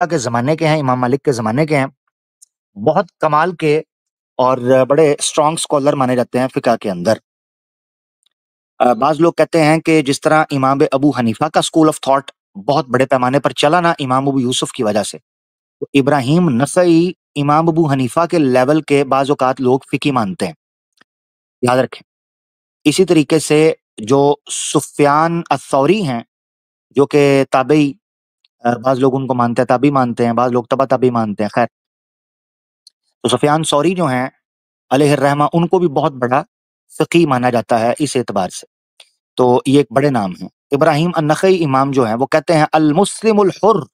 کے زمانے کے ہیں، امام مالک کے زمانے کے ہیں، بہت کمال کے اور بڑے اسٹرانگ اسکالر مانے جاتے ہیں فقہ کے اندر۔ بعض لوگ کہتے ہیں کہ جس طرح امام ابو حنیفہ کا اسکول آف تھاٹ بہت بڑے پیمانے پر چلا نا امام ابو یوسف کی وجہ سے، تو ابراہیم نخعی امام ابو حنیفہ کے لیول کے بعض اوقات لوگ فقی مانتے ہیں، یاد رکھیں۔ اسی طریقے سے جو سفیان الثوری ہیں جو کہ تابعی، بعض لوگ ان کو مانتے ہیں تابعی مانتے ہیں، بعض لوگ تبع تابعی مانتے ہیں، خیر تو سفیان ثوری جو ہیں علیہ الرحمہ ان کو بھی بہت بڑا فقی مانا جاتا ہے اس اعتبار سے، تو یہ ایک بڑے نام ہیں۔ ابراہیم النخعی امام جو ہیں وہ کہتے ہیں المسلم الحر،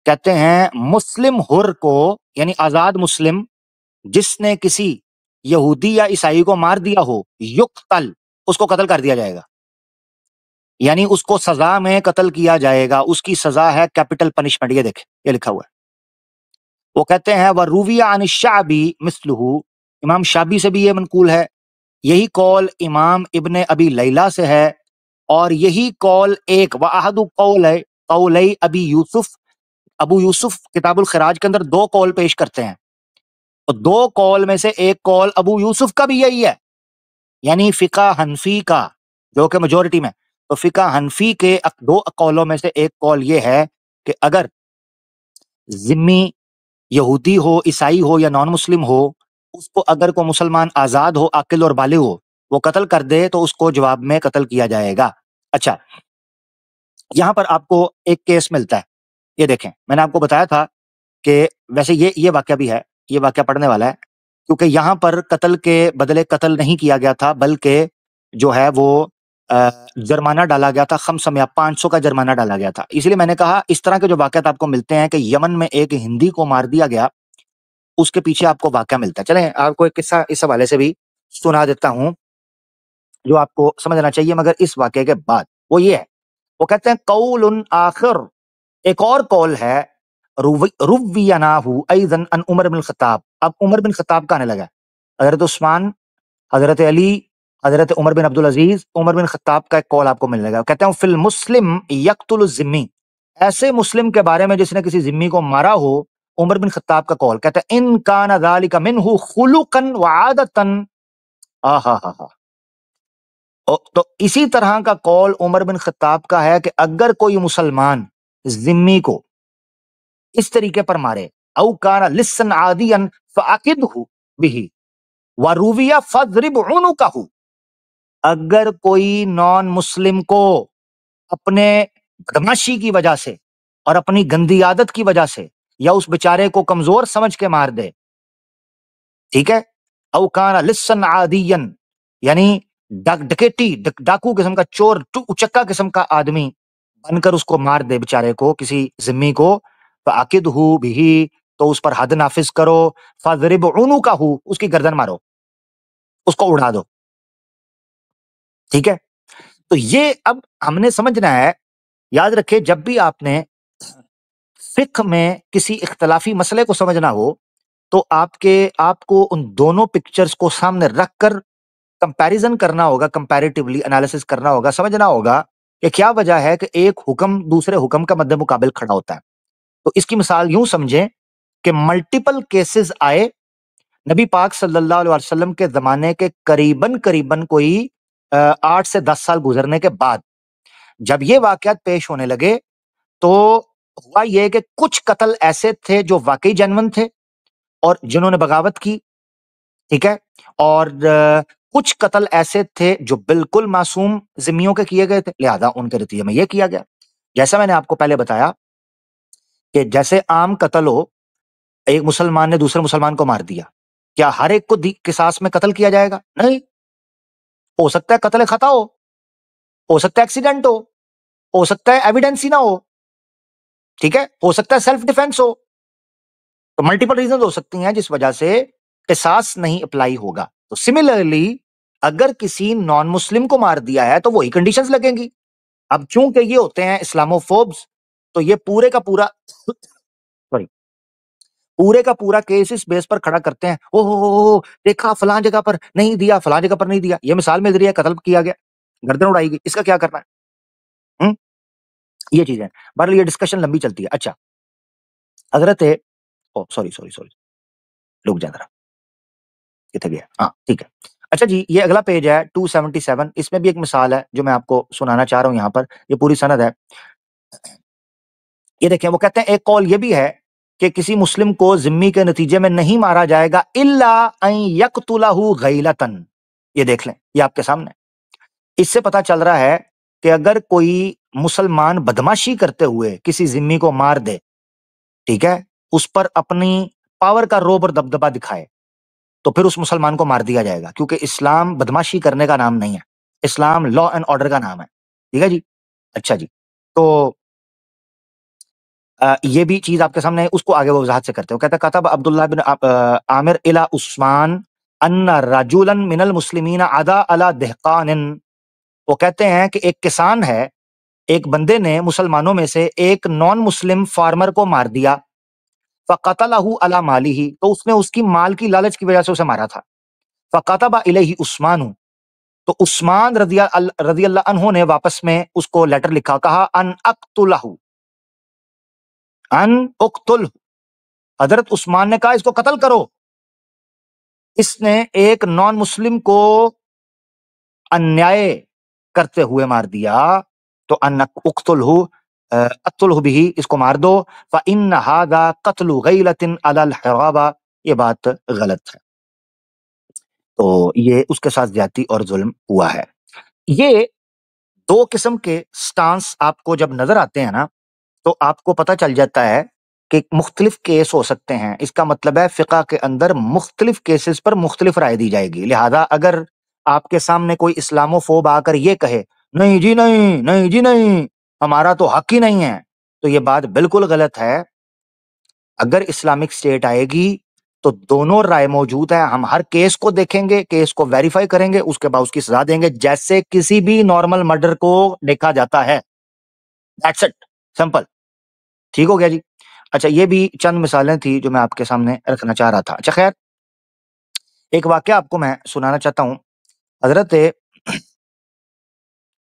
کہتے ہیں مسلم حر کو یعنی آزاد مسلم جس نے کسی یہودی یا عیسائی کو مار دیا ہو یقتل، اس کو قتل کر دیا جائے گا، یعنی اس کو سزا میں قتل کیا جائے گا، اس کی سزا ہے کیپٹل پنشمنٹ۔ یہ دیکھیں یہ لکھا ہوا ہے، وہ کہتے ہیں وَرُوِيَ عَنِ الشَّعْبِ مِثْلُهُ، امام شعبی سے بھی یہ منقول ہے، یہی قول امام ابن ابی لیلہ سے ہے، اور یہی قول ایک وَأَحَدُ قَوْلَيْ ابی یوسف، ابو یوسف کتاب الخراج کے اندر دو قول پیش کرتے ہیں، اور دو قول میں سے ایک قول ابو یوسف کا بھی یہی ہے، یعنی فقہ حنفی کا جو کہ میجورٹی میں، تو فقہ حنفی کے دو قولوں میں سے ایک قول یہ ہے کہ اگر ذمی یہودی ہو، عیسائی ہو یا نان مسلم ہو، اس کو اگر کوئی مسلمان آزاد ہو، عاقل اور بالغ ہو، وہ قتل کر دے تو اس کو جواب میں قتل کیا جائے گا۔ اچھا، یہاں پر آپ کو ایک کیس ملتا ہے، یہ دیکھیں میں نے آپ کو بتایا تھا کہ ویسے یہ واقعہ بھی ہے، یہ واقعہ پڑھنے والا ہے، کیونکہ یہاں پر قتل کے بدلے قتل نہیں کیا گیا تھا، بلکہ جو ہے وہ جرمانہ ڈالا گیا تھا، 500 کا جرمانہ ڈالا گیا تھا۔ اس لیے میں نے کہا اس طرح کے جو واقعات آپ کو ملتے ہیں کہ یمن میں ایک ہندی کو مار دیا گیا، اس کے پیچھے آپ کو واقعہ ملتا ہے۔ چلیں آپ کو ایک قصہ اس حوالے سے بھی سنا دیتا ہوں جو آپ کو سمجھنا چاہیے مگر اس واقعے کے بعد، وہ یہ ہے، وہ کہتے ہیں قول آخر، ایک اور قول ہے، رویناہ ایضا عن عمر بن الخطاب، اب عمر بن خطاب کا آنے لگا، حضرت عثمان، حضرت علی، حضرت عمر بن عبدالعزیز، عمر بن خطاب کا ایک قول آپ کو ملنے لگا، کہتے ہیں فی المسلم یقتل الذمی، ایسے مسلم کے بارے میں جس نے کسی ذمی کو مارا ہو، عمر بن خطاب کا قول کہتا ہے ان کان ذلک منہ خلقا وعادتا، تو اسی طرح کا قول عمر بن خطاب کا ہے کہ اگر کوئی مسلمان ذمی کو اس طریقے پر مارے، او کان لسن عادیا فعقدہ بہ وروی فاضرب عنقہ، اگر کوئی نان مسلم کو اپنے بدماشی کی وجہ سے اور اپنی گندی عادت کی وجہ سے یا اس بیچارے کو کمزور سمجھ کے مار دے، ٹھیک ہے، او کان لسن عادیا یعنی ڈکیٹی ڈاکو قسم کا چور اچکا قسم کا آدمی بن کر اس کو مار دے بیچارے کو، کسی ذمی کو، فعقدہ بہ، تو اس پر حد نافذ کرو، فاضرب عنقہ، اس کی گردن مارو، اس کو اڑا دو، ٹھیک ہے۔ تو یہ اب ہم نے سمجھنا ہے، یاد رکھے جب بھی آپ نے فقہ میں کسی اختلافی مسئلے کو سمجھنا ہو تو آپ کو ان دونوں پکچرز کو سامنے رکھ کر کمپیریزن کرنا ہوگا، کمپیریٹیولی انالیسس کرنا ہوگا، سمجھنا ہوگا کہ کیا وجہ ہے کہ ایک حکم دوسرے حکم کا مد مقابل کھڑا ہوتا ہے۔ تو اس کی مثال یوں سمجھیں کہ ملٹیپل کیسز آئے نبی پاک صلی اللہ علیہ وسلم کے زمانے کے قریباً کوئی 8 سے 10 سال گزرنے کے بعد جب یہ واقعات پیش ہونے لگے تو ہوا یہ کہ کچھ قتل ایسے تھے جو واقعی جنون تھے اور جنہوں نے بغاوت کی، ٹھیک ہے، اور کچھ قتل ایسے تھے جو بالکل معصوم ذمیوں کے کیے گئے تھے، لہذا ان کے نتیجے میں یہ کیا گیا۔ جیسا میں نے آپ کو پہلے بتایا کہ جیسے عام قتل ہو، ایک مسلمان نے دوسرے مسلمان کو مار دیا، کیا ہر ایک کو قصاص میں قتل کیا جائے گا؟ نہیں، ہو سکتا ہے قتل خطا ہو سکتا ہے ایکسیڈنٹ ہو سکتا ہے ایویڈنس ہی نہ ہو، ٹھیک ہے، ہو سکتا ہے سیلف ڈیفense ہو، تو ملٹیپل ریزنز ہو سکتی ہیں جس وجہ سے قصاص نہیں اپلائی ہوگا۔ تو سملرلی اگر کسی نان مسلم کو مار دیا ہے تو وہی کنڈیشنز لگیں گی۔ اب چونکہ یہ ہوتے ہیں اسلاموفوبز، تو یہ پورے کا پورا کیس اس بیس پر کھڑا کرتے ہیں، او دیکھا فلاں جگہ پر نہیں دیا، فلاں جگہ پر نہیں دیا، یہ مثال مل رہی ہے، قتل کیا گیا، گردن اڑائی گئی، اس کا کیا کرنا ہے؟ یہ چیزیں بہرحال یہ ڈسکشن لمبی چلتی ہے۔ اچھا، حضرت سوری رک جا ذرا، کتنے گیا؟ ہاں ٹھیک ہے. اچھا جی، یہ اگلا پیج ہے 277. اس میں بھی ایک مثال ہے جو میں آپ کو سنانا چاہ رہا ہوں. یہاں پر یہ پوری سند ہے. یہ دیکھیں، وہ کہتے ہیں ایک قول یہ بھی ہے کہ کسی مسلم کو ذمی کے نتیجے میں نہیں مارا جائے گا الا ان یقتلہ غیلتن. یہ دیکھ لیں، یہ آپ کے سامنے. اس سے پتا چل رہا ہے کہ اگر کوئی مسلمان بدماشی کرتے ہوئے کسی ذمی کو مار دے، ٹھیک ہے، اس پر اپنی پاور کا روب اور دبدبا دکھائے، تو پھر اس مسلمان کو مار دیا جائے گا، کیونکہ اسلام بدماشی کرنے کا نام نہیں ہے، اسلام لا اینڈ آرڈر کا نام ہے. ٹھیک ہے جی. اچھا جی، تو یہ بھی چیز آپ کے سامنے ہے. اس کو آگے وہ وضاحت سے کرتے ہیں. وہ کہتا ہے کتب عبداللہ بن عامر الی عثمان ان رجلا من المسلمین عدا علی دہقان. وہ کہتے ہیں کہ ایک کسان ہے، ایک بندے نے مسلمانوں میں سے ایک نان مسلم فارمر کو مار دیا. فقتلہ علی مالہ، تو اس نے اس کی مال کی لالچ کی وجہ سے اسے مارا تھا. فقتب الیہ عثمان، تو عثمان رضی اللہ عنہ نے واپس میں اس کو لیٹر لکھا، کہا ان اقتلہ، ان اقتل. حضرت عثمان نے کہا اس کو قتل کرو. اس نے ایک نان مسلم کو انیائے کرتے ہوئے مار دیا، تو ان اقتلہ، اقتلہ بھی، اس کو مار دو. فإن هذا قتل غیلۃ علی الحرابہ. یہ بات غلط ہے، تو یہ اس کے ساتھ زیادتی اور ظلم ہوا ہے. یہ دو قسم کے سٹانس آپ کو جب نظر آتے ہیں نا، تو آپ کو پتہ چل جاتا ہے کہ مختلف کیس ہو سکتے ہیں. اس کا مطلب ہے فقہ کے اندر مختلف کیسز پر مختلف رائے دی جائے گی. لہذا اگر آپ کے سامنے کوئی اسلامو فوب آ کر یہ کہے نہیں جی نہیں، نہیں جی نہیں، ہمارا تو حق ہی نہیں ہے، تو یہ بات بالکل غلط ہے. اگر اسلامک اسٹیٹ آئے گی تو دونوں رائے موجود ہے. ہم ہر کیس کو دیکھیں گے، کیس کو ویریفائی کریں گے، اس کے بعد اس کی سزا دیں گے جیسے کسی بھی نارمل مرڈر کو دیکھا جاتا ہے. That's it, simple. ٹھیک ہو گیا جی. اچھا، یہ بھی چند مثالیں تھی جو میں آپ کے سامنے رکھنا چاہ رہا تھا. اچھا خیر، ایک واقعہ آپ کو میں سنانا چاہتا ہوں. حضرت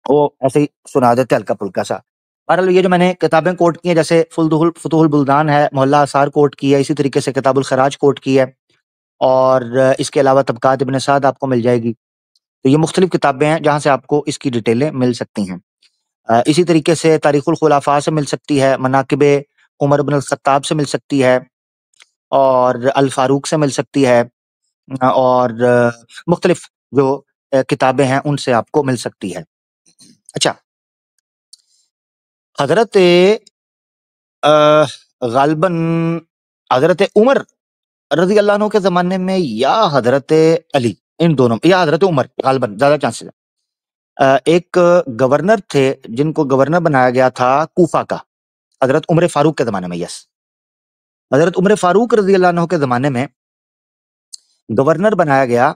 وہ ایسے ہی سنا دیتے ہلکا پھلکا سا. بہرحال یہ جو میں نے کتابیں کوٹ کی ہیں، جیسے فتوح البلدان ہے، محلہ آثار کوٹ کی ہے، اسی طریقے سے کتاب الخراج کوٹ کی ہے، اور اس کے علاوہ طبقات ابن سعد آپ کو مل جائے گی. تو یہ مختلف کتابیں ہیں جہاں سے آپ کو اس کی ڈیٹیلیں مل سکتی ہیں. اسی طریقے سے تاریخ الخلفاء سے مل سکتی ہے، مناقب عمر بن الخطاب سے مل سکتی ہے، اور الفاروق سے مل سکتی ہے، اور مختلف جو کتابیں ہیں ان سے آپ کو مل سکتی ہے. اچھا، حضرت غالباً حضرت عمر رضی اللہ عنہ کے زمانے میں یا حضرت علی، ان دونوں، یا حضرت عمر، غالباً زیادہ چانسز ہے. ایک گورنر تھے جن کو گورنر بنایا گیا تھا کوفہ کا، حضرت عمر فاروق کے زمانے میں. یس، حضرت عمر فاروق رضی اللہ عنہ کے زمانے میں گورنر بنایا گیا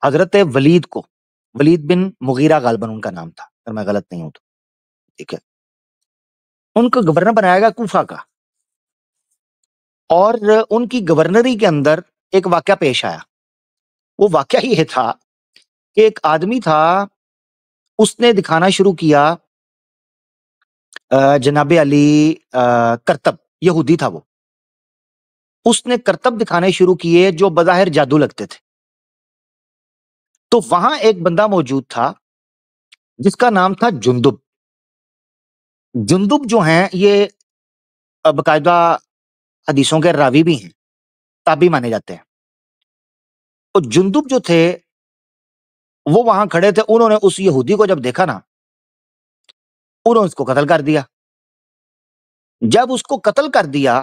حضرت ولید کو. ولید بن مغیرہ غالباً ان کا نام تھا، اگر میں غلط نہیں ہوں تو. ٹھیک ہے، ان کو گورنر بنایا گیا کوفہ کا، اور ان کی گورنری کے اندر ایک واقعہ پیش آیا. وہ واقعہ یہ تھا کہ ایک آدمی تھا، اس نے دکھانا شروع کیا جناب علی کرتب، یہودی تھا وہ. اس نے کرتب دکھانے شروع کیے جو بظاہر جادو لگتے تھے. تو وہاں ایک بندہ موجود تھا جس کا نام تھا جندب. جندب جو ہیں یہ باقاعدہ حدیثوں کے راوی بھی ہیں، تابعی مانے جاتے ہیں. تو جندب جو تھے وہ وہاں کھڑے تھے. انہوں نے اس یہودی کو جب دیکھا نا، انہوں نے اس کو قتل کر دیا. جب اس کو قتل کر دیا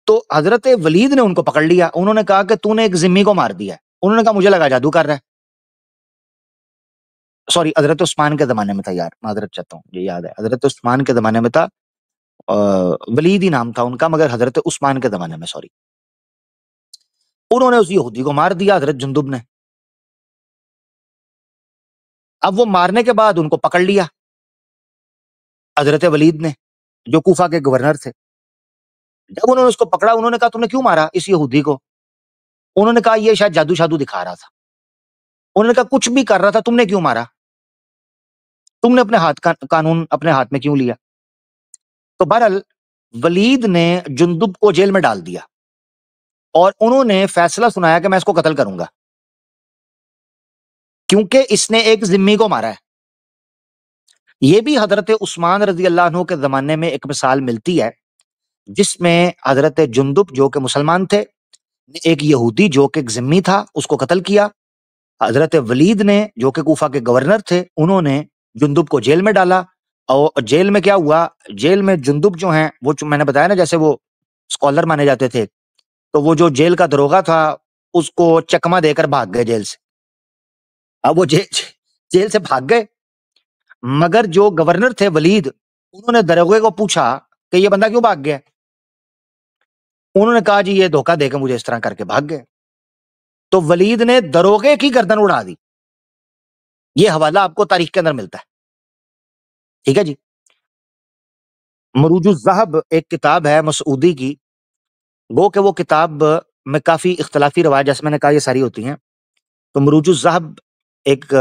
تو حضرت ولید نے ان کو پکڑ لیا. انہوں نے کہا کہ تو نے ایک ذمی کو مار دیا ہے. انہوں نے کہا مجھے لگا جادو کر رہا ہے. سوری، حضرت عثمان کے زمانے میں تھا، یار معذرت چاہتا ہوں، یہ یاد ہے، حضرت عثمان کے زمانے میں تھا. ولید ہی نام تھا ان کا، مگر حضرت عثمان کے زمانے میں، سوری. انہوں نے اس یہودی کو مار دیا، حضرت جندب نے. اب وہ مارنے کے بعد ان کو پکڑ لیا حضرت ولید نے، جو کوفہ کے گورنر تھے. جب انہوں نے اس کو پکڑا، انہوں نے کہا تم نے کیوں مارا اس یہودی کو؟ انہوں نے کہا یہ شاید جادو شادو دکھا رہا تھا. انہوں نے کہا کچھ بھی کر رہا تھا، تم نے کیوں مارا؟ تم نے اپنے ہاتھ کا قانون اپنے ہاتھ میں کیوں لیا؟ تو بہرحال ولید نے جندب کو جیل میں ڈال دیا اور انہوں نے فیصلہ سنایا کہ میں اس کو قتل کروں گا کیونکہ اس نے ایک ذمی کو مارا ہے. یہ بھی حضرت عثمان رضی اللہ عنہ کے زمانے میں ایک مثال ملتی ہے جس میں حضرت جندب جو کہ مسلمان تھے نے ایک یہودی جو کہ ایک ذمی تھا اس کو قتل کیا. حضرت ولید نے جو کہ کوفہ کے گورنر تھے انہوں نے جندب کو جیل میں ڈالا. اور جیل میں کیا ہوا، جیل میں جندب جو ہیں وہ میں نے بتایا نا جیسے وہ اسکالر مانے جاتے تھے، تو وہ جو جیل کا دروغہ تھا اس کو چکما دے کر بھاگ گئے جیل سے. اب وہ جیل سے بھاگ گئے، مگر جو گورنر تھے ولید انہوں نے دروغے کو پوچھا کہ یہ بندہ کیوں بھاگ گیا. انہوں نے کہا جی یہ دھوکہ دے کے مجھے اس طرح کر کے بھاگ گئے. تو ولید نے دروغے کی گردن اڑا دی. یہ حوالہ آپ کو تاریخ کے اندر ملتا ہے. ٹھیک ہے جی. مروج الذہب ایک کتاب ہے مسعودی کی، گو کہ وہ کتاب میں کافی اختلافی روایت جیسے میں نے کہا یہ ساری ہوتی ہیں. تو مروج الذہب ایک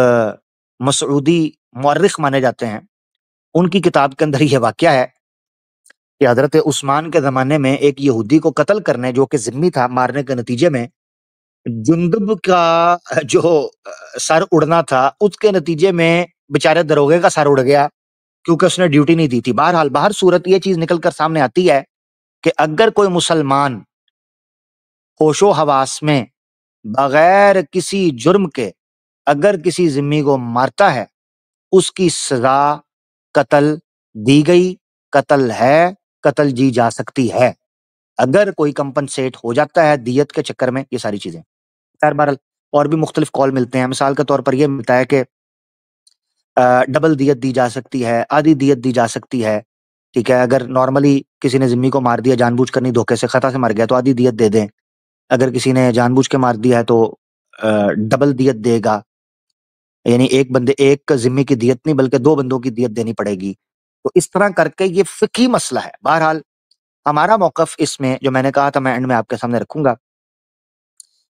مسعودی مورخ مانے جاتے ہیں، ان کی کتاب کے اندر یہ واقعہ ہے کہ حضرت عثمان کے زمانے میں ایک یہودی کو قتل کرنے جو کہ ذمی تھا مارنے کے نتیجے میں جندب کا جو سر اڑنا تھا اس کے نتیجے میں بیچارے دروغے کا سر اڑ گیا کیونکہ اس نے ڈیوٹی نہیں دی تھی. بہرحال باہر صورت یہ چیز نکل کر سامنے آتی ہے کہ اگر کوئی مسلمان ہوش و حواس میں بغیر کسی جرم کے اگر کسی ذمی کو مارتا ہے اس کی سزا قتل دی گئی، قتل ہے، قتل جی جا سکتی ہے اگر کوئی کمپنسیٹ ہو جاتا ہے دیت کے چکر میں. یہ ساری چیزیں خیر بہرحال اور بھی مختلف کال ملتے ہیں. مثال کے طور پر یہ ملتا ہے کہ ڈبل دیت دی جا سکتی ہے، آدھی دیت دی جا سکتی ہے. ٹھیک ہے، اگر نارملی کسی نے ذمی کو مار دیا جان بوجھ کر نہیں دھوکے سے خطا سے مر گیا تو آدھی دیت دے دیں، اگر کسی نے جان بوجھ کے مار دیا ہے تو ڈبل دیت دے گا، یعنی ایک ذمی کی دیت نہیں بلکہ دو بندوں کی دیت دینی پڑے گی. تو اس طرح کر کے یہ فقہی مسئلہ ہے. بہرحال ہمارا موقف اس میں جو میں نے کہا تھا میں اینڈ میں آپ کے سامنے رکھوں گا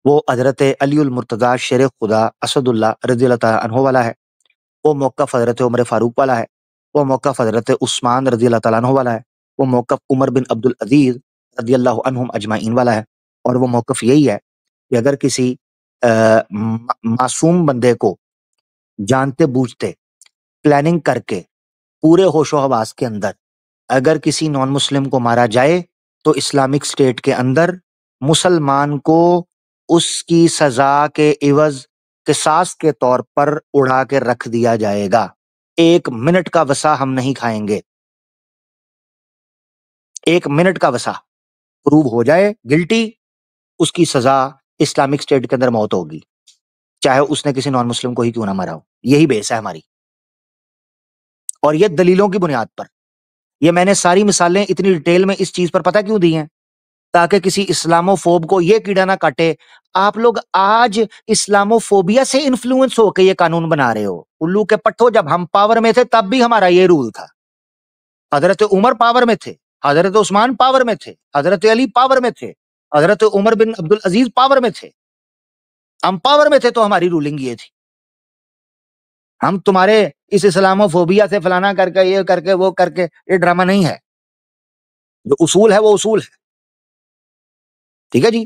وہ حضرت علی المرتضیٰ شیر خدا اسد اللہ رضی اللہ تعالیٰ عنہ والا ہے، وہ موقف حضرت عمر فاروق والا ہے، وہ موقف حضرت عثمان رضی اللہ تعالیٰ عنہ والا ہے، وہ موقف عمر بن عبد العزیز رضی اللہ عنہم اجمعین والا ہے. اور وہ موقف یہی ہے کہ اگر کسی معصوم بندے کو جانتے بوجھتے پلاننگ کر کے پورے ہوش و حواس کے اندر اگر کسی نان مسلم کو مارا جائے تو اسلامک اسٹیٹ کے اندر مسلمان کو اس کی سزا کے عوض قصاص کے طور پر اڑا کے رکھ دیا جائے گا. 1 منٹ کا وسع ہم نہیں کھائیں گے. 1 منٹ کا وسع پروو ہو جائے گلٹی، اس کی سزا اسلامک اسٹیٹ کے اندر موت ہوگی، چاہے اس نے کسی نان مسلم کو ہی کیوں نہ مارا ہو. یہی بیس ہے ہماری، اور یہ دلیلوں کی بنیاد پر. یہ میں نے ساری مثالیں اتنی ڈیٹیل میں اس چیز پر پتہ کیوں دی ہیں تاکہ کسی اسلامو فوب کو یہ کیڑا نہ کاٹے. آپ لوگ آج اسلامو فوبیا سے انفلوئنس ہو کے یہ قانون بنا رہے ہو. الو کے پٹھو جب ہم پاور میں تھے تب بھی ہمارا یہ رول تھا. حضرت عمر پاور میں تھے، حضرت عثمان پاور میں تھے، حضرت علی پاور میں تھے، حضرت عمر بن عبد العزیز پاور میں تھے. ہم پاور میں تھے تو ہماری رولنگ یہ تھی. ہم تمہارے اس اسلامو فوبیا سے فلانا کر کے یہ کر کے وہ کر کے یہ ڈرامہ نہیں ہے. جو اصول ہے وہ اصول ہے. ٹھیک ہے جی،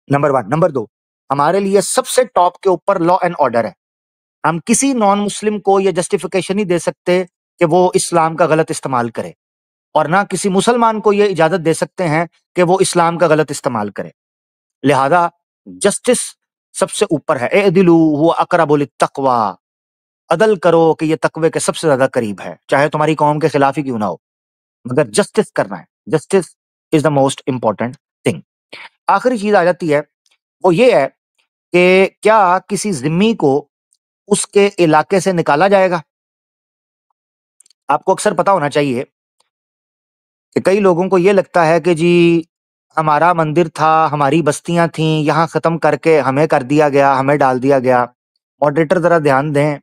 نمبر 1. نمبر 2، ہمارے لیے سب سے ٹاپ کے اوپر لا اینڈ آرڈر ہے. ہم کسی نان مسلم کو یہ جسٹیفیکیشن نہیں دے سکتے کہ وہ اسلام کا غلط استعمال کرے، اور نہ کسی مسلمان کو یہ اجازت دے سکتے ہیں کہ وہ اسلام کا غلط استعمال کرے. لہذا جسٹس سب سے اوپر ہے. اعدلوا هو اقرب للتقوی، عدل کرو کہ یہ تقوی کے سب سے زیادہ قریب ہے، چاہے تمہاری قوم کے خلاف ہی کیوں نہ ہو، مگر جسٹس کرنا ہے. Justice is the most important thing. آخری چیز آ جاتی ہے وہ یہ ہے کہ کیا کسی ذمی کو اس کے علاقے سے نکالا جائے گا؟ آپ کو اکثر پتا ہونا چاہیے کہ کئی لوگوں کو یہ لگتا ہے کہ جی ہمارا مندر تھا، ہماری بستیاں تھیں، یہاں ختم کر کے ہمیں کر دیا گیا، ہمیں ڈال دیا گیا. ماڈریٹر ذرا دھیان دیں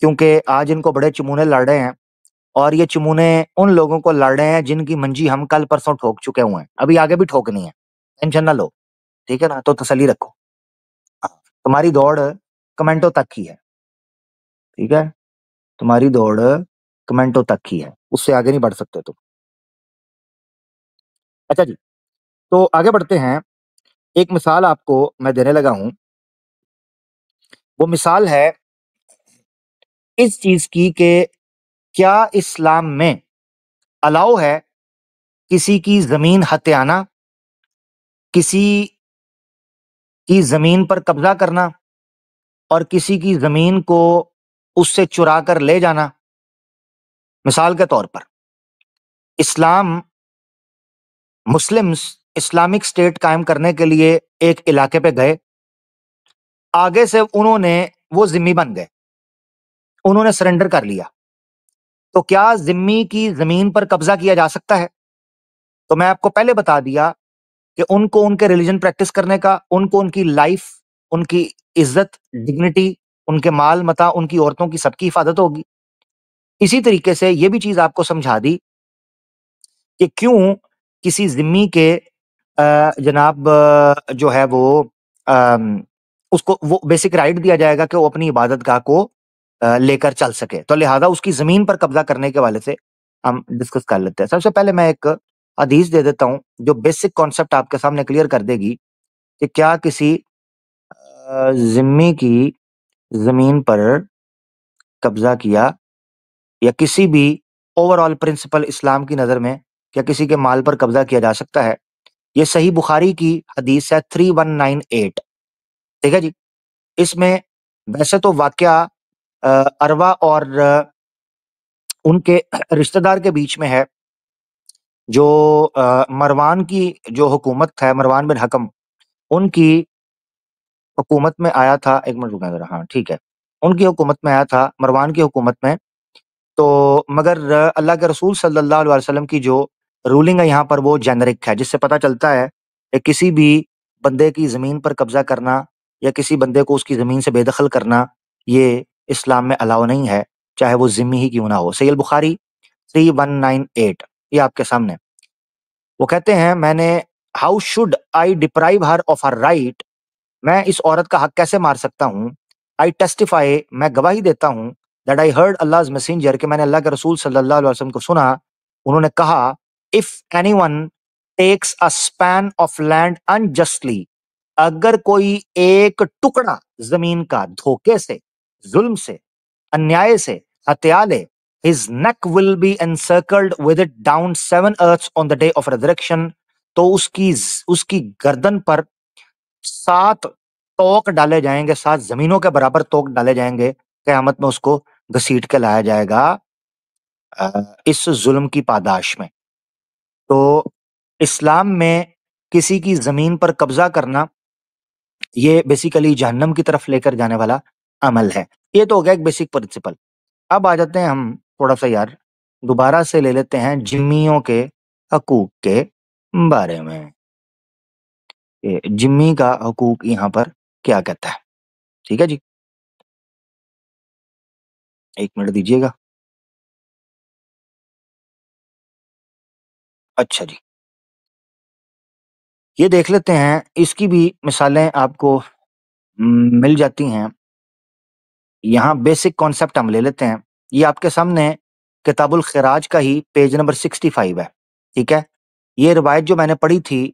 کیونکہ آج ان کو بڑے چمونے لڑ رہے ہیں، اور یہ چمونے ان لوگوں کو لڑ رہے ہیں جن کی منجی ہم کل پرسوں ٹھوک چکے ہوئے ہیں، ابھی آگے بھی ٹھوکنی ہے. ٹینشن نہ لو، ٹھیک ہے نا، تو تسلی رکھو. تمہاری دوڑ کمنٹوں تک ہی ہے، ٹھیک ہے، تمہاری دوڑ کمنٹوں تک ہی ہے. اس سے آگے نہیں بڑھ سکتے تم. اچھا جی، تو آگے بڑھتے ہیں. ایک مثال آپ کو میں دینے لگا ہوں. وہ مثال ہے اس چیز کی کہ کیا اسلام میں الاؤ ہے کسی کی زمین ہتھیانا، کسی کی زمین پر قبضہ کرنا اور کسی کی زمین کو اس سے چرا کر لے جانا. مثال کے طور پر اسلام مسلمز اسلامک اسٹیٹ قائم کرنے کے لیے ایک علاقے پہ گئے، آگے سے انہوں نے وہ ذمہ بن گئے، انہوں نے سرنڈر کر لیا. تو کیا ذمہ کی زمین پر قبضہ کیا جا سکتا ہے؟ تو میں آپ کو پہلے بتا دیا کہ ان کو ان کے ریلیجن پریکٹس کرنے کا، ان کو ان کی لائف، ان کی عزت، ڈگنیٹی، ان کے مال متا، ان کی عورتوں کی سب کی حفاظت ہوگی. اسی طریقے سے یہ بھی چیز آپ کو سمجھا دی کہ کیوں کسی ذمی کے جناب جو ہے وہ اس کو وہ بیسک رائٹ دیا جائے گا کہ وہ اپنی عبادت گاہ کو لے کر چل سکے. تو لہذا اس کی زمین پر قبضہ کرنے کے والے سے ہم ڈسکس کر لیتے ہیں. سب سے پہلے میں ایک حدیث دے دیتا ہوں جو بیسک کانسیپٹ آپ کے سامنے کلیئر کر دے گی کہ کیا کسی ذمی کی زمین پر قبضہ کیا یا کسی بھی اوور آل پرنسپل اسلام کی نظر میں کیا کسی کے مال پر قبضہ کیا جا سکتا ہے. یہ صحیح بخاری کی حدیث ہے 3198. ٹھیک ہے جی. اس میں ویسے تو واقعہ اروا اور ان کے رشتہ دار کے بیچ میں ہے. جو مروان کی جو حکومت ہے، مروان بن حکم، ان کی حکومت میں آیا تھا. ایک منٹ رکیں ذرا، ہاں ٹھیک ہے، ان کی حکومت میں آیا تھا، مروان کی حکومت میں. تو مگر اللہ کے رسول صلی اللہ علیہ وسلم کی جو رولنگ ہے یہاں پر وہ جینرک ہے، جس سے پتہ چلتا ہے کہ کسی بھی بندے کی زمین پر قبضہ کرنا یا کسی بندے کو اس کی زمین سے بے دخل کرنا یہ اسلام میں الاؤ نہیں ہے، چاہے وہ ذمی ہی کیوں نہ ہو. صحیح البخاری 3198 یہ آپ کے سامنے. وہ کہتے ہیں میں نے how should I deprive Hare of her right, میں اس عورت کا حق کیسے مار سکتا ہوں. آئی ٹیسٹیفائی، میں گواہی دیتا ہوں that I heard Allah's messenger کہ میں نے اللہ کے رسول صلی اللہ علیہ وسلم کو سنا، انہوں نے کہا if anyone takes a span of land unjustly، اگر کوئی ایک ٹکڑا زمین کا دھوکے سے، ظلم سے، انیائے سے ہتھیا لے، his neck will be encircled with it down 7 earths on the day of resurrection، تو اس کی گردن پر 7 توق ڈالے جائیں گے، 7 زمینوں کے برابر توق ڈالے جائیں گے، قیامت میں اس کو گھسیٹ کے لایا جائے گا اس ظلم کی پاداش میں. تو اسلام میں کسی کی زمین پر قبضہ کرنا یہ بیسیکلی جہنم کی طرف لے کر جانے والا عمل ہے. یہ تو ہو گیا ایک بیسک پرنسپل. اب آ جاتے ہیں ہم تھوڑا سا یار دوبارہ سے لے لیتے ہیں جمیوں کے حقوق کے بارے میں. جمی کا حقوق یہاں پر کیا کہتا ہے. ٹھیک ہے جی، ایک منٹ دیجیے گا. اچھا جی، یہ دیکھ لیتے ہیں، اس کی بھی مثالیں آپ کو مل جاتی ہیں. یہاں بیسک کانسیپٹ ہم لے لیتے ہیں. یہ آپ کے سامنے کتاب الخراج کا ہی پیج نمبر 65 ہے. ٹھیک ہے، یہ روایت جو میں نے پڑھی تھی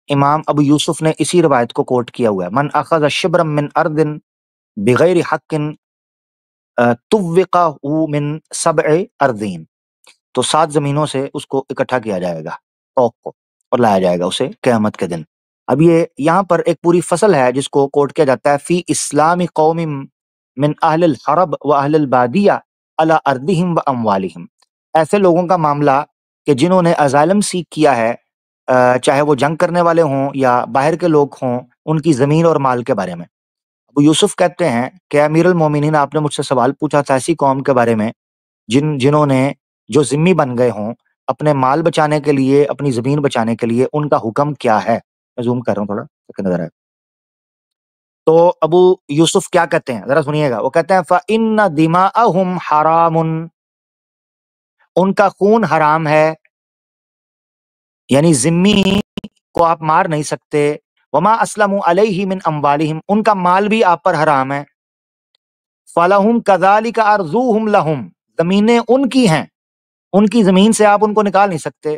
امام ابو یوسف نے اسی روایت کو کوٹ کیا ہوا ہے. من اخذ شبرا من ارض بغیر حق طوقہ من 7 ارضین، تو 7 زمینوں سے اس کو اکٹھا کیا جائے گا، توق کو، اور لایا جائے گا اسے قیامت کے دن. اب یہ یہاں پر ایک پوری فصل ہے جس کو کوٹ کیا جاتا ہے فی اسلام قوم من اہل الحرب و اہل البادیہ علی ارضہم و اموالہم. ایسے لوگوں کا معاملہ کہ جنہوں نے ازائلم سیکھ کیا ہے، چاہے وہ جنگ کرنے والے ہوں یا باہر کے لوگ ہوں، ان کی زمین اور مال کے بارے میں. ابو یوسف کہتے ہیں کہ امیر المومنین آپ نے مجھ سے سوال پوچھا تھا ایسی قوم کے بارے میں جنہوں نے جو ذمی بن گئے ہوں اپنے مال بچانے کے لیے، اپنی زمین بچانے کے لیے، ان کا حکم کیا ہے. میں زوم کر رہا ہوں تھوڑا نظر ہے. تو ابو یوسف کیا کہتے ہیں ذرا سنیے گا. وہ کہتے ہیں فَإِنَّ دِمَاءَهُمْ حَرَامٌ، ان کا خون حرام ہے، یعنی ذمی کو آپ مار نہیں سکتے. وما اسلموا علیہ من اموالہم، ان کا مال بھی آپ پر حرام ہے. فلہم کذالک ارضوہم لہم، زمینیں ان کی ہیں ان کی زمین سے آپ ان کو نکال نہیں سکتے.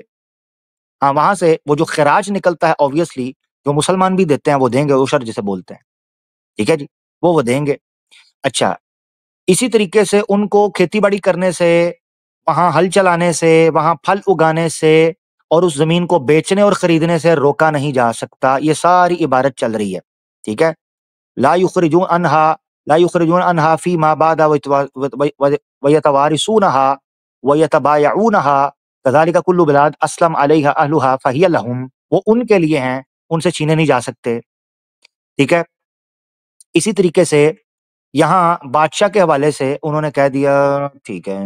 ہاں وہاں سے وہ جو خراج نکلتا ہے obviously جو مسلمان بھی دیتے ہیں وہ دیں گے، عشر جسے بولتے ہیں. ٹھیک ہے جی، وہ دیں گے. اچھا، اسی طریقے سے ان کو کھیتی باڑی کرنے سے، وہاں ہل چلانے سے، وہاں پھل اگانے سے اور اس زمین کو بیچنے اور خریدنے سے روکا نہیں جا سکتا. یہ ساری عبارت چل رہی ہے. ٹھیک ہے. لا یخرجون انہا لا یخرجون انہا فیما بعد ویتوارثونہا ویتبایعونہا کذالک کل بلاد اسلم علیہا اہلہا فہی لہم. وہ ان کے لیے ہیں، ان سے چھینے نہیں جا سکتے. ٹھیک ہے. اسی طریقے سے یہاں بادشاہ کے حوالے سے انہوں نے کہہ دیا، ٹھیک ہے،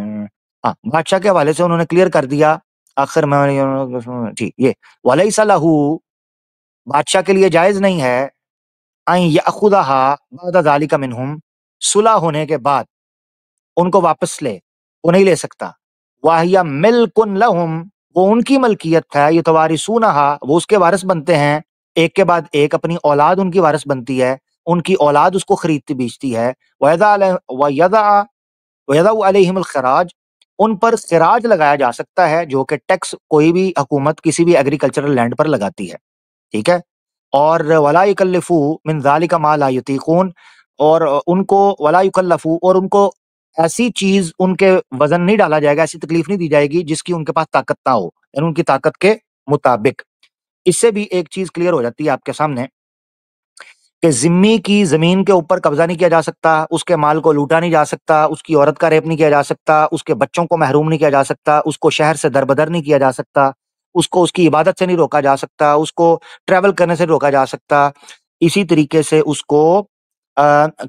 ہاں بادشاہ کے حوالے سے انہوں نے کلیئر کر دیا آخر میں، ٹھیک، یہ وَلَيْسَ لَهُ، بادشاہ کے لیے جائز نہیں ہے ان یأخذها بعد ذلك منہم، صلح ہونے کے بعد ان کو واپس لے، وہ نہیں لے سکتا. وَهِيَ مِلْكٌ لَهُمْ، وہ ان کی ملکیت ہے. یتوارثونها، وہ اس کے وارث بنتے ہیں ایک کے بعد ایک، اپنی اولاد ان کی وارث بنتی ہے، ان کی اولاد اس کو خریدتی بیچتی ہے. وَيَضَعُ عَلَيْهِمُ الْخِرَاجَ، ان پر خراج لگایا جا سکتا ہے، جو کہ ٹیکس کوئی بھی حکومت کسی بھی ایگریکلچرل لینڈ پر لگاتی ہے. ٹھیک ہے. اور وَلَا يُكَلِّفُوا مِنْ ذَلِكَ مَا لَا يُطِيقُونَ، اور ان کو وَلَا يُكَلَّفُوا، اور ان کو ایسی چیز ان کے وزن نہیں ڈالا جائے گا، ایسی تکلیف نہیں دی جائے گی جس کی ان کے پاس طاقت نہ ہو، یعنی ان کی طاقت کے مطابق. اس سے بھی ایک چیز کلیئر ہو جاتی ہے آپ کے سامنے کہ ذمی کی زمین کے اوپر قبضہ نہیں کیا جا سکتا، اس کے مال کو لوٹا نہیں جا سکتا، اس کی عورت کا ریپ نہیں کیا جا سکتا، اس کے بچوں کو محروم نہیں کیا جا سکتا، اس کو شہر سے دربدر نہیں کیا جا سکتا، اس کو اس کی عبادت سے نہیں روکا جا سکتا، اس کو ٹریول کرنے سے روکا جا سکتا. اسی طریقے سے اس کو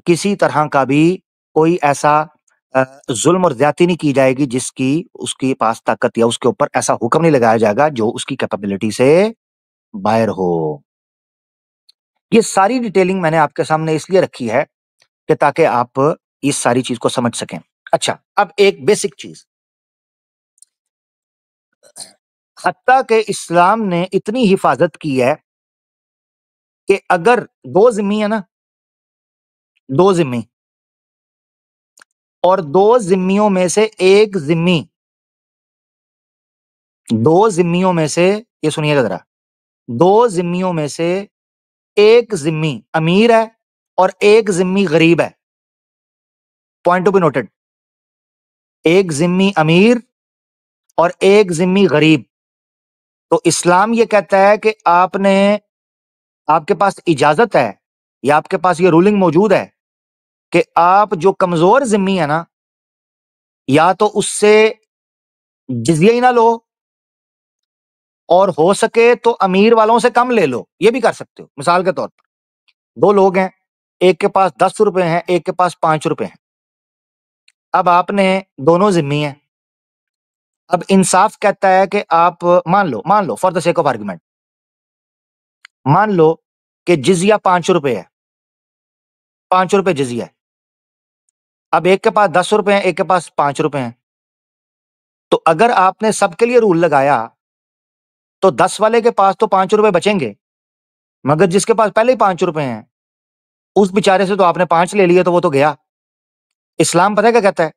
کسی طرح کا بھی کوئی ایسا ظلم اور زیادتی نہیں کی جائے گی جس کی اس کے پاس طاقت، یا اس کے اوپر ایسا حکم نہیں لگایا جائے گا جو اس کی کیپیبلٹی سے باہر ہو. یہ ساری ڈیٹیلنگ میں نے آپ کے سامنے اس لیے رکھی ہے کہ تاکہ آپ اس ساری چیز کو سمجھ سکیں. اچھا، اب ایک بیسک چیز، حتیٰ کہ اسلام نے اتنی حفاظت کی ہے کہ اگر دو ذمی ہے نا، دو ذمی، اور دو ذمیوں میں سے ایک ذمی، دو ذمیوں میں سے، یہ سنیے گا ذرا، دو ذمیوں میں سے ایک ذمی امیر ہے اور ایک ذمی غریب ہے. Point to be noted. ایک ذمی امیر اور ایک ذمی غریب. تو اسلام یہ کہتا ہے کہ آپ کے پاس اجازت ہے، یا آپ کے پاس یہ رولنگ موجود ہے کہ آپ جو کمزور ذمی ہے نا، یا تو اس سے جزیہ ہی نہ لو، اور ہو سکے تو امیر والوں سے کم لے لو، یہ بھی کر سکتے ہو. مثال کے طور پر دو لوگ ہیں، ایک کے پاس 10 روپے ہیں، ایک کے پاس 5 روپے ہیں. اب آپ نے دونوں ذمی ہیں. اب انصاف کہتا ہے کہ آپ مان لو for the sake of argument, مان لو کہ جزیہ 5 روپے ہے، 5 روپے جزیہ ہے. اب ایک کے پاس 10 روپے ہیں، ایک کے پاس 5 روپے ہیں. تو اگر آپ نے سب کے لیے رول لگایا تو 10 والے کے پاس تو 5 روپے بچیں گے، مگر جس کے پاس پہلے ہی 5 روپے ہیں اس بیچارے سے تو آپ نے 5 لے لیے، تو وہ تو گیا. اسلام پتہ کیا کہتا ہے؟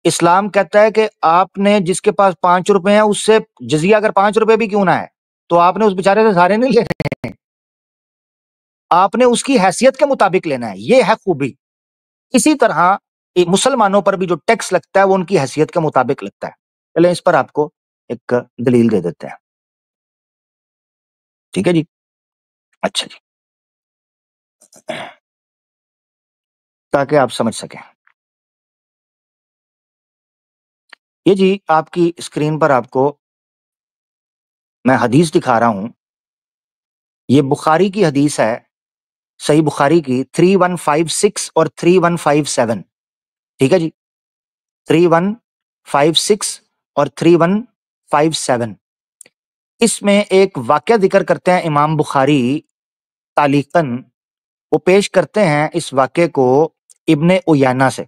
اسلام کہتا ہے کہ آپ نے جس کے پاس 5 روپے ہیں اس سے جزیہ اگر 5 روپے بھی کیوں نہ ہے تو آپ نے اس بیچارے سے سارے نہیں لینے، آپ نے اس کی حیثیت کے مطابق لینا ہے. یہ ہے خوبی. اسی طرح مسلمانوں پر بھی جو ٹیکس لگتا ہے وہ ان کی حیثیت کے مطابق لگتا ہے. چلیں اس پر آپ کو ایک دلیل دے دیتے ہیں. ٹھیک ہے جی. اچھا جی، تاکہ آپ سمجھ سکیں. یہ جی آپ کی اسکرین پر آپ کو میں حدیث دکھا رہا ہوں. یہ بخاری کی حدیث ہے، صحیح بخاری کی 3156 اور 3157. ٹھیک ہے جی، 3156 اور 3157. اس میں ایک واقعہ ذکر کرتے ہیں امام بخاری تعلیقاً. وہ پیش کرتے ہیں اس واقعے کو ابن عیینہ سے.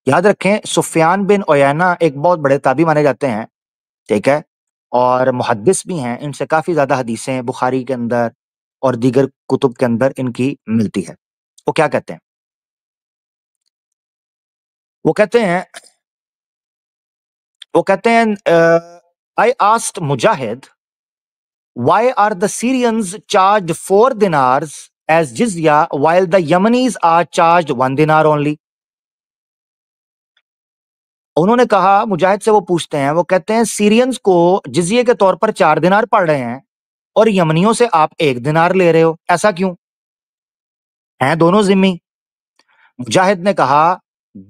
یاد رکھیں سفیان بن عیینہ ایک بہت بڑے تابعی مانے جاتے ہیں. ٹھیک ہے، اور محدث بھی ہیں. ان سے کافی زیادہ حدیثیں بخاری کے اندر اور دیگر کتب کے اندر ان کی ملتی ہے. وہ کیا کہتے ہیں؟ وہ کہتے ہیں وہ کہتے ہیں I asked Mujahid, why are the Syrians charged 4 dinars as jizya while the Yemenis are charged 1 dinar only? انہوں نے کہا، مجاہد سے وہ پوچھتے ہیں، وہ کہتے ہیں سیرینز کو جزیے کے طور پر 4 دینار پڑ رہے ہیں اور یمنیوں سے آپ 1 دینار لے رہے ہو، ایسا کیوں؟ ہیں دونوں ذمہ؟ مجاہد نے کہا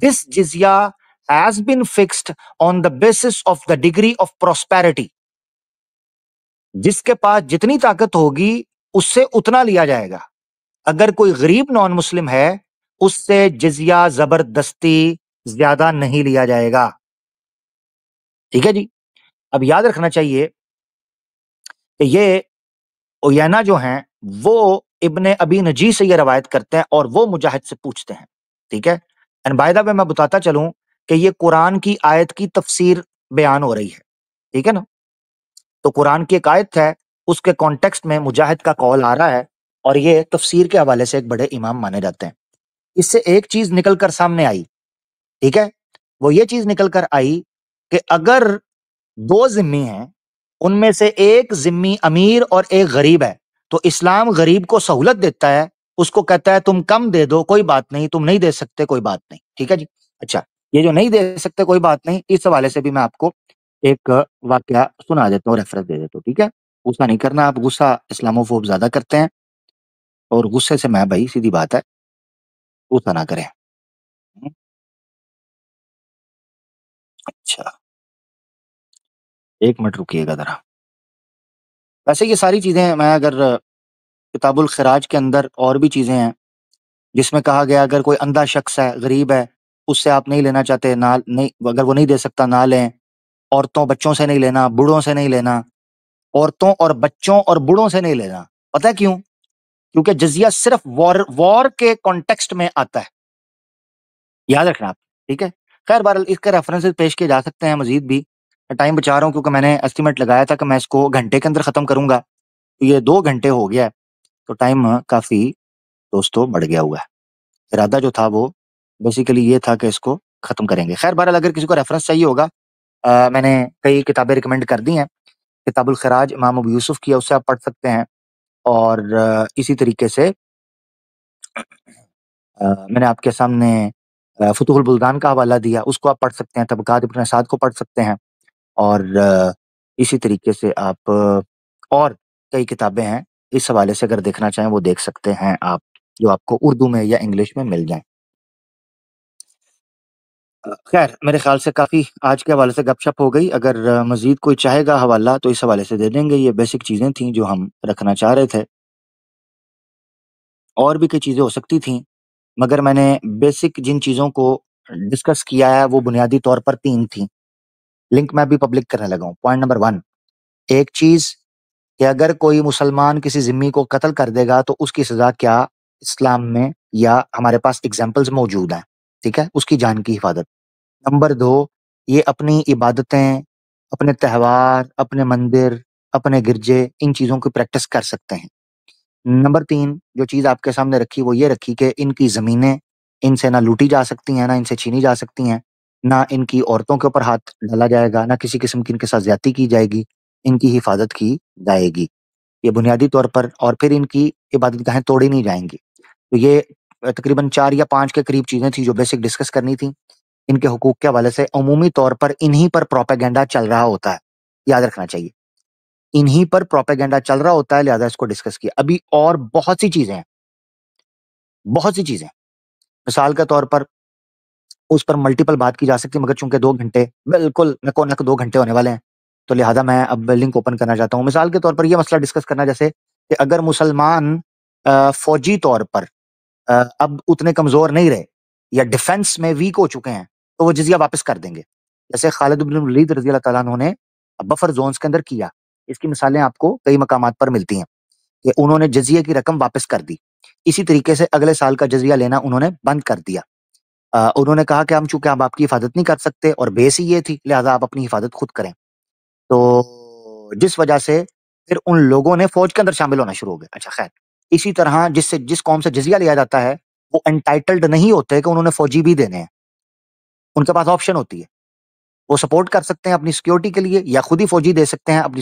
دس جزیہ has been fixed on the basis of the degree of prosperity. جس کے پاس جتنی طاقت ہوگی اس سے اتنا لیا جائے گا. اگر کوئی غریب نان مسلم ہے اس سے جزیہ زبردستی زیادہ نہیں لیا جائے گا. ٹھیک ہے جی. اب یاد رکھنا چاہیے کہ یہ اوینا جو ہیں وہ ابن ابی نجی سے یہ روایت کرتے ہیں اور وہ مجاہد سے پوچھتے ہیں. ٹھیک ہے. اینڈ بائی دا وے میں بتاتا چلوں کہ یہ قرآن کی آیت کی تفسیر بیان ہو رہی ہے. ٹھیک ہے نا. تو قرآن کی ایک آیت ہے، اس کے کانٹیکسٹ میں مجاہد کا قول آ رہا ہے اور یہ تفسیر کے حوالے سے ایک بڑے امام مانے جاتے ہیں. اس سے ایک چیز نکل کر سامنے آئی. ٹھیک ہے. وہ یہ چیز نکل کر آئی کہ اگر 2 ذمی ہیں، ان میں سے ایک ذمی امیر اور ایک غریب ہے، تو اسلام غریب کو سہولت دیتا ہے، اس کو کہتا ہے تم کم دے دو کوئی بات نہیں، تم نہیں دے سکتے کوئی بات نہیں. ٹھیک ہے جی. اچھا، یہ جو نہیں دے سکتے کوئی بات نہیں، اس حوالے سے بھی میں آپ کو ایک واقعہ سنا دیتا ہوں، ریفرنس دے دیتا ہوں. ٹھیک ہے. غصہ نہیں کرنا، آپ غصہ اسلامو فوب زیادہ کرتے ہیں اور غصے سے میں بھائی سیدھی بات ہے غصہ نہ کریں. اچھا 1 منٹ رکیے گا ذرا. ویسے یہ ساری چیزیں میں اگر کتاب الخراج کے اندر اور بھی چیزیں ہیں جس میں کہا گیا اگر کوئی اندھا شخص ہے غریب ہے اس سے آپ نہیں لینا چاہتے نہ نہیں، اگر وہ نہیں دے سکتا نہ لیں. عورتوں بچوں سے نہیں لینا، بوڑھوں سے نہیں لینا. عورتوں اور بچوں اور بوڑھوں سے نہیں لینا. پتہ ہے کیوں؟ کیونکہ جزیہ صرف وار کے کانٹیکسٹ میں آتا ہے. یاد رکھنا آپ. ٹھیک ہے. خیر بہرحال اس کے ریفرنسز پیش کیے جا سکتے ہیں مزید بھی. ٹائم بچا رہا ہوں کیونکہ میں نے اسٹیمیٹ لگایا تھا کہ میں اس کو گھنٹے کے اندر ختم کروں گا. یہ 2 گھنٹے ہو گیا ہے تو ٹائم کافی دوستوں بڑھ گیا ہوا ہے. ارادہ جو تھا وہ بیسیکلی یہ تھا کہ اس کو ختم کریں گے. خیر بہرحال اگر کسی کو ریفرنس چاہیے ہوگا، میں نے کئی کتابیں ریکمینڈ کر دی ہیں. کتاب الخراج امام ابو یوسف کی ہے، اسے آپ پڑھ سکتے ہیں. اور اسی طریقے سے میں نے آپ کے سامنے فتوح البلدان کا حوالہ دیا، اس کو آپ پڑھ سکتے ہیں. طبقات ابن سعد کو پڑھ سکتے ہیں. اور اسی طریقے سے آپ اور کئی کتابیں ہیں اس حوالے سے اگر دیکھنا چاہیں وہ دیکھ سکتے ہیں آپ، جو آپ کو اردو میں یا انگلش میں مل جائیں. خیر میرے خیال سے کافی آج کے حوالے سے گپ شپ ہو گئی. اگر مزید کوئی چاہے گا حوالہ تو اس حوالے سے دے دیں گے. یہ بیسک چیزیں تھیں جو ہم رکھنا چاہ رہے تھے. اور بھی کئی چیزیں ہو سکتی تھیں مگر میں نے بیسک جن چیزوں کو ڈسکس کیا ہے وہ بنیادی طور پر 3 تھیں. لنک میں بھی پبلک کرنے لگا ہوں. پوائنٹ نمبر 1، ایک چیز کہ اگر کوئی مسلمان کسی ذمی کو قتل کر دے گا تو اس کی سزا کیا اسلام میں یا ہمارے پاس ایگزامپلز موجود ہیں. ٹھیک ہے. اس کی جان کی حفاظت. نمبر 2، یہ اپنی عبادتیں، اپنے تہوار، اپنے مندر، اپنے گرجے، ان چیزوں کی پریکٹس کر سکتے ہیں. نمبر 3 جو چیز آپ کے سامنے رکھی وہ یہ رکھی کہ ان کی زمینیں ان سے نہ لوٹی جا سکتی ہیں، نہ ان سے چھینی جا سکتی ہیں، نہ ان کی عورتوں کے اوپر ہاتھ ڈالا جائے گا، نہ کسی قسم کی ان کے ساتھ زیادتی کی جائے گی، ان کی حفاظت کی جائے گی یہ بنیادی طور پر. اور پھر ان کی عبادت گاہیں توڑی نہیں جائیں گی. تو یہ تقریباً 4 یا 5 کے قریب چیزیں تھیں جو بیسک ڈسکس کرنی تھیں. ان کے حقوق کے حوالے سے عمومی طور پر انہی پر پروپیگنڈا چل رہا ہوتا ہے، یاد رکھنا چاہیے. انہی پر پروپیگنڈا چل رہا ہوتا ہے، لہذا اس کو ڈسکس کیا. ابھی اور بہت سی چیزیں ہیں، بہت سی چیزیں. مثال کے طور پر اس پر ملٹیپل بات کی جا سکتی ہے مگر چونکہ 2 گھنٹے بالکل نکو نک 2 گھنٹے ہونے والے ہیں تو لہذا میں اب لنک اوپن کرنا چاہتا ہوں. مثال کے طور پر یہ مسئلہ ڈسکس کرنا جیسے کہ اگر مسلمان فوجی طور پر اب اتنے کمزور نہیں رہے یا ڈیفنس میں ویک ہو چکے ہیں تو وہ جزیہ واپس کر دیں گے، جیسے خالد بن ولید رضی اللہ تعالیٰ عنہ نے بفر زونز کے اندر کیا. اس کی مثالیں آپ کو کئی مقامات پر ملتی ہیں کہ انہوں نے جزیے کی رقم واپس کر دی. اسی طریقے سے اگلے سال کا جزیہ لینا انہوں نے بند کر دیا. انہوں نے کہا کہ ہم چونکہ آپ کی حفاظت نہیں کر سکتے اور بیس ہی یہ تھی لہذا آپ اپنی حفاظت خود کریں. تو جس وجہ سے پھر ان لوگوں نے فوج کے اندر شامل ہونا شروع ہو گئے. اچھا خیر، اسی طرح جس قوم سے جزیہ لیا جاتا ہے وہ انٹائٹلڈ نہیں ہوتے کہ انہوں نے فوجی بھی دینے ہیں، ان کے پاس آپشن ہوتی ہے. وہ سپورٹ کر سکتے ہیں اپنی سیکیورٹی کے لیے، یا خود ہی فوجی دے سکتے ہیں اپنی